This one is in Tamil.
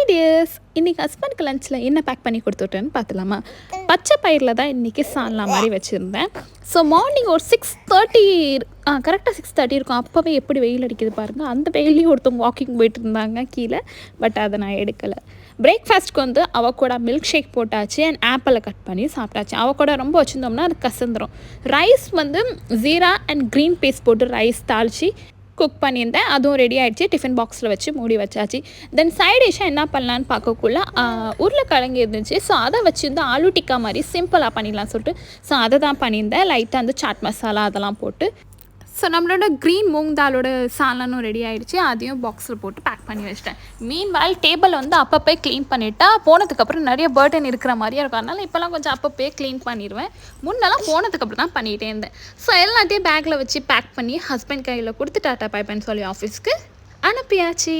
டியர்ஸ், இன்றைக்கி ஹஸ்பண்டுக்கு லஞ்சில் என்ன பேக் பண்ணி கொடுத்துட்டேன்னு பார்த்துலாமா? பச்சை பயிரில் தான் இன்றைக்கி சால்னா மாதிரி வச்சுருந்தேன். ஸோ மார்னிங் ஒரு 6:30 கரெக்டாக 6:30 இருக்கும். அப்போவே எப்படி வெயில் அடிக்குது பாருங்கள். அந்த வெயிலையும் ஒருத்தவங்க வாக்கிங் போயிட்டு இருந்தாங்க கீழே. பட் அதை நான் எடுக்கலை. பிரேக்ஃபாஸ்ட்க்கு வந்து அவகோடா மில்க் ஷேக் போட்டாச்சு அண்ட் ஆப்பிளை கட் பண்ணி சாப்பிட்டாச்சு. அவகோடா ரொம்ப வச்சுருந்தோம்னா அது கசந்துடும். ரைஸ் வந்து ஜீரா அண்ட் க்ரீன் பேஸ்ட் போட்டு ரைஸ் தாளித்து குக் பண்ணியிருந்தேன். அதுவும் ரெடி ஆகிடுச்சு. டிஃபன் பாக்ஸில் வச்சு மூடி வச்சாச்சு. தென் சைட் டிஷ்ஷாக என்ன பண்ணலான்னு பார்க்கக்குள்ள உருளைக்கிழங்கு இருந்துச்சு. ஸோ அதை வச்சுருந்து ஆலு டிக்கா மாதிரி சிம்பிளாக பண்ணிடலாம்னு சொல்லிட்டு ஸோ அதை தான் பண்ணியிருந்தேன். லைட்டாக வந்து சாட் மசாலா அதெல்லாம் போட்டு. ஸோ நம்மளோட க்ரீன் மூங் தாலோட சாலனும் ரெடி ஆகிடுச்சு. அதையும் பாக்ஸில் போட்டு பேக் பண்ணி வச்சிட்டேன். மீன்வால் டேபிள் வந்து அப்பப்போ க்ளீன் பண்ணிவிட்டா போனதுக்கப்புறம் நிறைய பர்டன் இருக்கிற மாதிரியே இருக்கும். அதனால் இப்போலாம் கொஞ்சம் அப்பப்போ க்ளீன் பண்ணிடுவேன். முன்னெல்லாம் போனதுக்கப்புறம் தான் பண்ணிகிட்டே இருந்தேன். ஸோ எல்லாத்தையும் பேக்கில் வச்சு பேக் பண்ணி ஹஸ்பண்ட் கையில் கொடுத்து டாட்டா பை பண்ணி சொல்லி ஆஃபீஸ்க்கு அனுப்பியாச்சு.